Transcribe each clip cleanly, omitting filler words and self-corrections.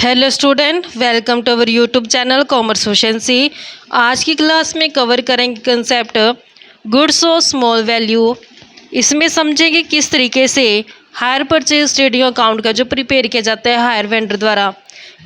Hello student, welcome to our YouTube channel commerce efficiency. आज की class में cover करेंगे कंसेप्ट गुड्स और स्मॉल वैल्यू। इसमें समझेंगे किस तरीके से हायर परचेज ट्रेडिंग अकाउंट का जो प्रिपेयर किया जाता है हायर वेंडर द्वारा।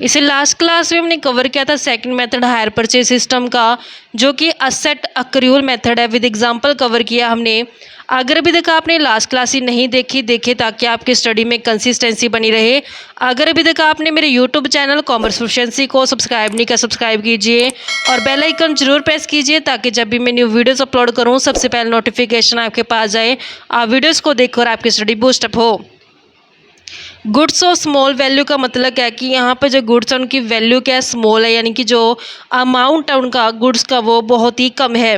इसे लास्ट क्लास में हमने कवर किया था second method hire purchase system का, जो कि असेट अक्रूवल मेथड है। विद एग्जांपल कवर किया हमने। अगर अभी तक आपने लास्ट क्लास ही नहीं देखी, देखे ताकि आपकी स्टडी में कंसिस्टेंसी बनी रहे। अगर अभी तक आपने मेरे यूट्यूब चैनल कॉमर्स एफिशिएंसी को सब्सक्राइब नहीं किया, सब्सक्राइब कीजिए और बेल आइकन जरूर प्रेस कीजिए ताकि जब भी मैं न्यू वीडियोस अपलोड करूं सबसे पहले नोटिफिकेशन आपके पास जाए। आप वीडियोस को देखकर आपकी स्टडी बूस्टअप हो। गुड्स और स्मॉल वैल्यू का मतलब क्या है कि यहाँ पर जो गुड्स है उनकी वैल्यू क्या है, स्मॉल है, यानी कि जो अमाउंट है उनका गुड्स का वो बहुत ही कम है।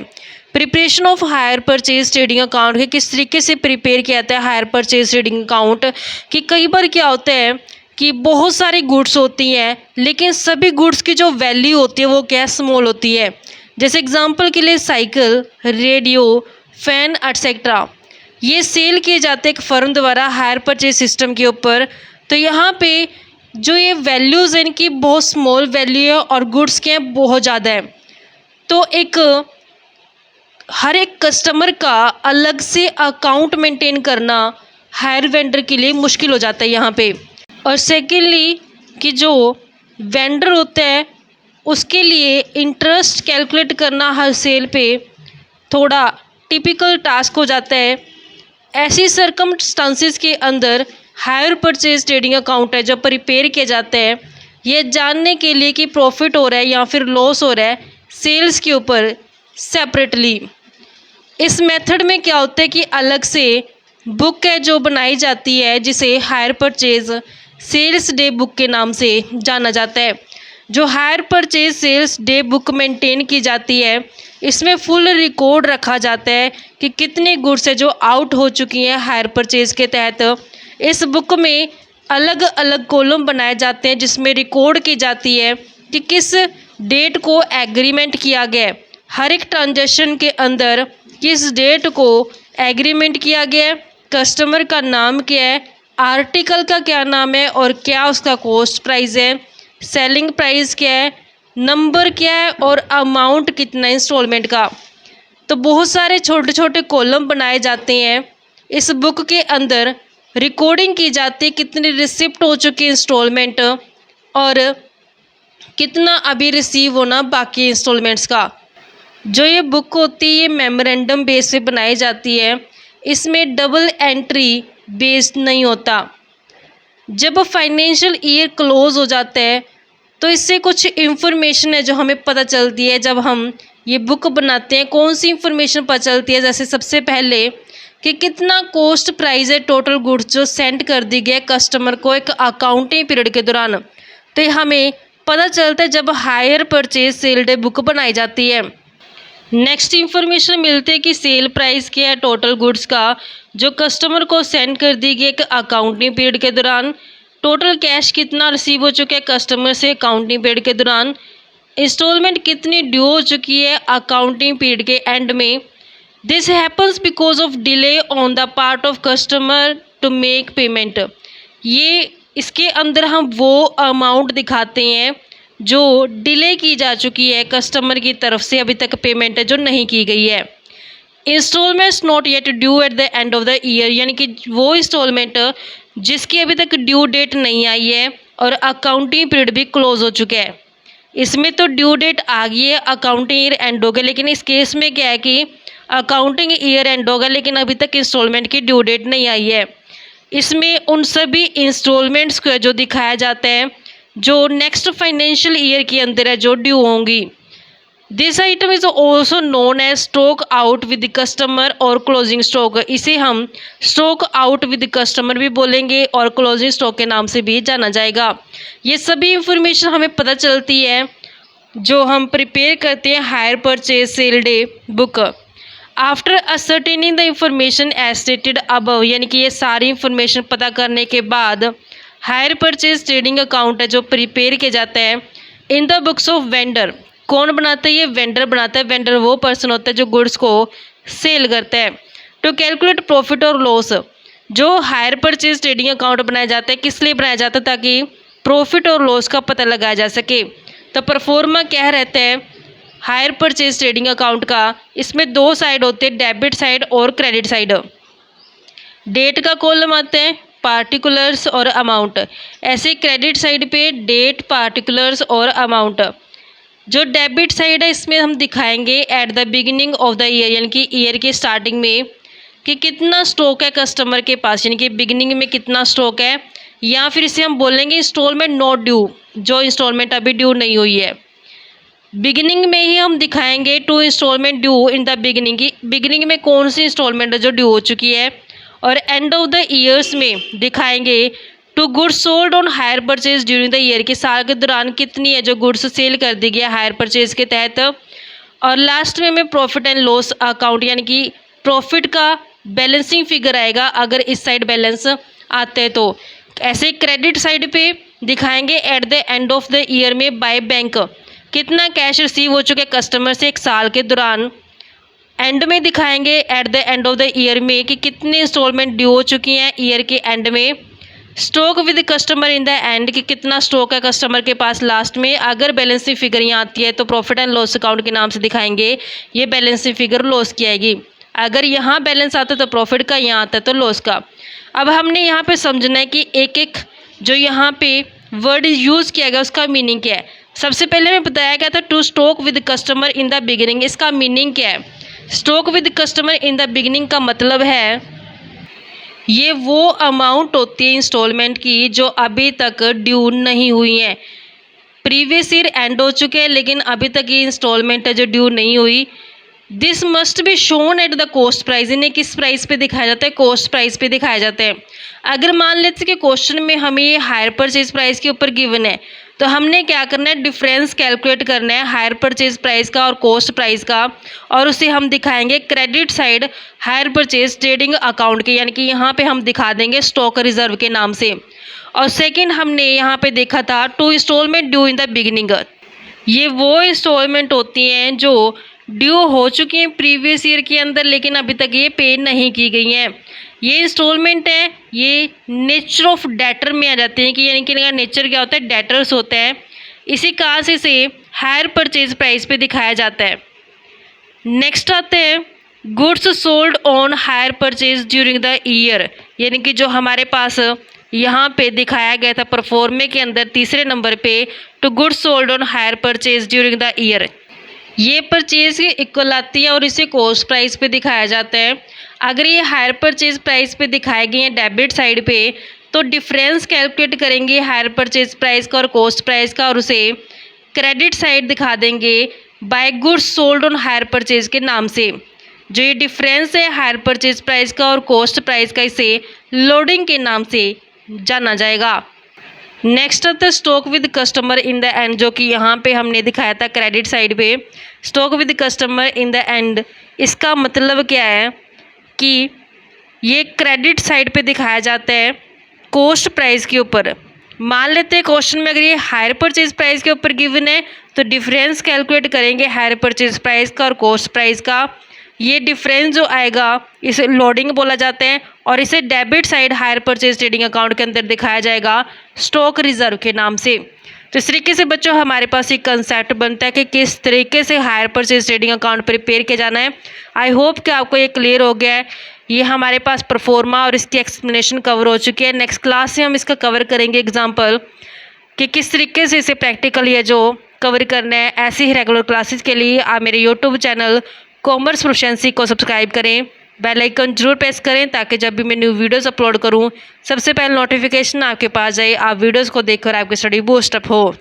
Preparation of hire purchase trading account के किस तरीके से प्रिपेयर किया जाता है हायर परचेज ट्रेडिंग अकाउंट, कि कई बार क्या होता है कि बहुत सारी गुड्स होती हैं लेकिन सभी गुड्स की जो वैल्यू होती है वो क्या स्मॉल होती है। जैसे एग्जांपल के लिए साइकिल, रेडियो, फैन एटसेट्रा ये सेल किए जाते हैं एक फ़र्म द्वारा हायर परचेज सिस्टम के ऊपर। तो यहाँ पे जो ये वैल्यूज़ हैं इनकी बहुत स्मॉल वैल्यू है और गुड्स के हैं बहुत ज़्यादा है। तो हर एक कस्टमर का अलग से अकाउंट मेंटेन करना हायर वेंडर के लिए मुश्किल हो जाता है यहाँ पे। और सेकेंडली कि जो वेंडर होता है उसके लिए इंटरेस्ट कैलकुलेट करना हर सेल पे थोड़ा टिपिकल टास्क हो जाता है। ऐसी सर्कमस्टांसिस के अंदर हायर परचेज ट्रेडिंग अकाउंट है जो प्रिपेयर किया जाता है ये जानने के लिए कि प्रॉफिट हो रहा है या फिर लॉस हो रहा है सेल्स के ऊपर सेपरेटली। इस मेथड में क्या होता है कि अलग से बुक है जो बनाई जाती है जिसे hire purchase sales day book के नाम से जाना जाता है। जो hire purchase sales day book maintain की जाती है इसमें फुल रिकॉर्ड रखा जाता है कि कितने गुड्स है जो आउट हो चुकी हैं हायर परचेज के तहत। इस बुक में अलग अलग कॉलम बनाए जाते हैं जिसमें रिकॉर्ड की जाती है कि किस डेट को एग्रीमेंट किया गया है, हर एक ट्रांजैक्शन के अंदर किस डेट को एग्रीमेंट किया गया है, कस्टमर का नाम क्या है, आर्टिकल का क्या नाम है और क्या उसका कॉस्ट प्राइस है, सेलिंग प्राइस क्या है, नंबर क्या है और अमाउंट कितना इंस्टॉलमेंट का। तो बहुत सारे छोटे छोटे कॉलम बनाए जाते हैं। इस बुक के अंदर रिकॉर्डिंग की जाती है कितनी रिसिप्ट हो चुकी इंस्टॉलमेंट और कितना अभी रिसीव होना बाकी इंस्टॉलमेंट्स का। जो ये बुक होती है ये मेमोरेंडम बेस पे बनाई जाती है, इसमें डबल एंट्री बेस्ड नहीं होता। जब फाइनेंशियल ईयर क्लोज हो जाता है तो इससे कुछ इन्फॉर्मेशन है जो हमें पता चलती है जब हम ये बुक बनाते हैं। कौन सी इन्फॉर्मेशन पता चलती है, जैसे सबसे पहले कि कितना कॉस्ट प्राइस है टोटल गुड्स जो सेंड कर दी गई कस्टमर को एक अकाउंटिंग पीरियड के दौरान। तो ये हमें पता चलता है जब higher purchase sale day book बनाई जाती है। नेक्स्ट इन्फॉर्मेशन मिलती है कि सेल प्राइस क्या है टोटल गुड्स का जो कस्टमर को सेंड कर दी गई एक अकाउंटिंग पीरियड के दौरान। टोटल कैश कितना रिसीव हो चुका है कस्टमर से अकाउंटिंग पीरियड के दौरान। इंस्टॉलमेंट कितनी ड्यू हो चुकी है अकाउंटिंग पीरियड के एंड में। This happens because of delay on the part of customer to make payment. ये इसके अंदर हम वो अमाउंट दिखाते हैं जो डिले की जा चुकी है कस्टमर की तरफ से, अभी तक पेमेंट है जो नहीं की गई है। Installments not yet due at the end of the year, यानी कि वो इंस्टॉलमेंट जिसकी अभी तक ड्यू डेट नहीं आई है और अकाउंटिंग पीरियड भी क्लोज हो चुका है। इसमें तो ड्यू डेट आ गई है, अकाउंटिंग ईयर एंड हो गया, लेकिन इस केस में क्या है कि अकाउंटिंग ईयर एंड होगा लेकिन अभी तक इंस्टॉलमेंट की ड्यू डेट नहीं आई है। इसमें उन सभी इंस्टॉलमेंट्स को जो दिखाया जाता है जो नेक्स्ट फाइनेंशियल ईयर के अंदर है जो ड्यू होंगी। This item is also known as stock out with customer और क्लोजिंग स्टॉक। इसे हम स्टॉक आउट विद कस्टमर भी बोलेंगे और क्लोजिंग स्टॉक के नाम से भी जाना जाएगा। ये सभी इंफॉर्मेशन हमें पता चलती है जो हम प्रिपेयर करते हैं hire purchase sale day book. After ascertaining the information as stated above, यानी कि ये सारी इंफॉर्मेशन पता करने के बाद हायर परचेज ट्रेडिंग अकाउंट है जो प्रिपेयर किया जाता है in the books of vendor. कौन बनाता है, ये वेंडर बनाता है। वेंडर वो पर्सन होता है जो गुड्स को सेल करता है। टू कैलकुलेट प्रॉफिट और लॉस, जो हायर परचेज ट्रेडिंग अकाउंट बनाया जाता है किस लिए बनाया जाता है, ताकि प्रॉफिट और लॉस का पता लगाया जा सके। तो परफॉर्मा क्या रहता है हायर परचेज ट्रेडिंग अकाउंट का, इसमें दो साइड होते हैं, डेबिट साइड और क्रेडिट साइड। डेट का कॉलम आता है, पार्टिकुलर्स और अमाउंट। ऐसे क्रेडिट साइड पे डेट, पार्टिकुलर्स और अमाउंट। जो डेबिट साइड है इसमें हम दिखाएंगे at the beginning of the year, यानी कि ईयर के स्टार्टिंग में कि कितना स्टॉक है कस्टमर के पास, यानी कि बिगिनिंग में कितना स्टॉक है, या फिर इसे हम बोलेंगे इंस्टॉलमेंट नॉट ड्यू, जो इंस्टॉलमेंट अभी ड्यू नहीं हुई है। बिगिनिंग में ही हम दिखाएंगे to installment due in the beginning, की बिगिनिंग में कौन सी इंस्टॉलमेंट है जो ड्यू हो चुकी है। और एंड ऑफ द ईयर्स में दिखाएंगे to goods sold on hire purchase during the year, की साल के दौरान कितनी है जो गुड्स सेल कर दी गया हायर परचेज के तहत। और लास्ट में हमें प्रॉफिट एंड लॉस अकाउंट, यानी कि प्रॉफिट का बैलेंसिंग फिगर आएगा अगर इस साइड बैलेंस आते हैं तो। ऐसे क्रेडिट साइड पे दिखाएंगे eight the end of the year में बाय बैंक कितना कैश रिसीव हो चुके हैं कस्टमर से एक साल के दौरान। एंड में दिखाएंगे eight the end of the year में कि कितनी इंस्टॉलमेंट ड्यू हो चुकी हैं ईयर के एंड में। Stock with customer in the end, कि कितना स्टॉक है कस्टमर के पास लास्ट में। अगर बैलेंसिंग फिगर यहाँ आती है तो प्रॉफिट एंड लॉस अकाउंट के नाम से दिखाएंगे, ये बैलेंसिंग फिगर लॉस की आएगी। अगर यहाँ बैलेंस आता है तो प्रॉफिट का, यहाँ आता है तो लॉस का। अब हमने यहाँ पे समझना है कि एक एक जो यहाँ पे वर्ड यूज़ किया गया उसका मीनिंग क्या है। सबसे पहले हमें बताया गया था to stock with customer in the beginning, इसका मीनिंग क्या है। Stock with customer in the beginning का मतलब है ये वो अमाउंट होती है इंस्टॉलमेंट की जो अभी तक ड्यू नहीं हुई है। प्रीवियस ईयर एंड हो चुके हैं लेकिन अभी तक ये इंस्टॉलमेंट है जो ड्यू नहीं हुई। This must be shown at the cost price, इन्हें किस प्राइस पे दिखाया जाता है, कॉस्ट प्राइस पे दिखाया जाता है। अगर मान लेते कि क्वेश्चन में हमें ये हायर परचेज प्राइस के ऊपर गिवन है तो हमने क्या करना है, डिफरेंस कैलकुलेट करना है हायर परचेज प्राइस का और कॉस्ट प्राइस का, और उसे हम दिखाएंगे credit side hire purchase trading account के, यानी कि यहाँ पे हम दिखा देंगे स्टॉक रिजर्व के नाम से। और सेकंड हमने यहाँ पे देखा था to installment due in the beginning, ये वो इंस्टॉलमेंट होती हैं जो ड्यू हो चुकी हैं प्रीवियस ईयर के अंदर लेकिन अभी तक ये पे नहीं की गई हैं। ये इंस्टॉलमेंट है, ये नेचर ऑफ डेटर में आ जाते हैं, कि यानी कि इनका नेचर क्या होता है, डेटर्स होता है। इसी कारण से इसे हायर परचेज प्राइस पे दिखाया जाता है। नेक्स्ट आते हैं goods sold on hire purchase during the year, यानी कि जो हमारे पास यहाँ पे दिखाया गया था परफॉर्मे के अंदर तीसरे नंबर पे to goods sold on hire purchase during the year, ये परचेज के इक्वल आती है और इसे कॉस्ट प्राइस पे दिखाया जाता है। अगर ये हायर परचेज प्राइस पे दिखाए गए हैं डेबिट साइड पे तो डिफरेंस कैलकुलेट करेंगे हायर परचेज प्राइस का और कॉस्ट प्राइस का और उसे क्रेडिट साइड दिखा देंगे by goods sold on hire purchase के नाम से। जो ये डिफरेंस है हायर परचेज प्राइस का और कॉस्ट प्राइस का, इसे लोडिंग के नाम से जाना जाएगा। नेक्स्ट आता है stock with customer in the end, जो कि यहाँ पे हमने दिखाया था क्रेडिट साइड पे stock with customer in the end. इसका मतलब क्या है कि ये क्रेडिट साइड पे दिखाया जाता है कॉस्ट प्राइस के ऊपर। मान लेते हैं क्वेश्चन में अगर ये हायर परचेज प्राइस के ऊपर गिवन है तो डिफरेंस कैलकुलेट करेंगे हायर परचेज प्राइस का और कॉस्ट प्राइस का। ये डिफरेंस जो आएगा इसे लोडिंग बोला जाता है और इसे debit side hire purchase trading account के अंदर दिखाया जाएगा स्टॉक रिजर्व के नाम से। तो इस तरीके से बच्चों हमारे पास एक कंसेप्ट बनता है कि किस तरीके से hire purchase trading account prepare किया जाना है। आई होप कि आपको ये क्लियर हो गया है। ये हमारे पास परफॉर्मा और इसकी एक्सप्लेनेशन कवर हो चुकी है। नेक्स्ट क्लास से हम इसका कवर करेंगे एग्जाम्पल कि किस तरीके से इसे प्रैक्टिकल या जो कवर करना है। ऐसे ही रेगुलर क्लासेस के लिए आप मेरे यूट्यूब चैनल कॉमर्स प्रोफिशिएंसी को सब्सक्राइब करें, बेल आइकन जरूर प्रेस करें ताकि जब भी मैं न्यू वीडियोस अपलोड करूं सबसे पहले नोटिफिकेशन आपके पास जाए, आप वीडियोस को देखकर आपकी स्टडी बूस्ट अप हो।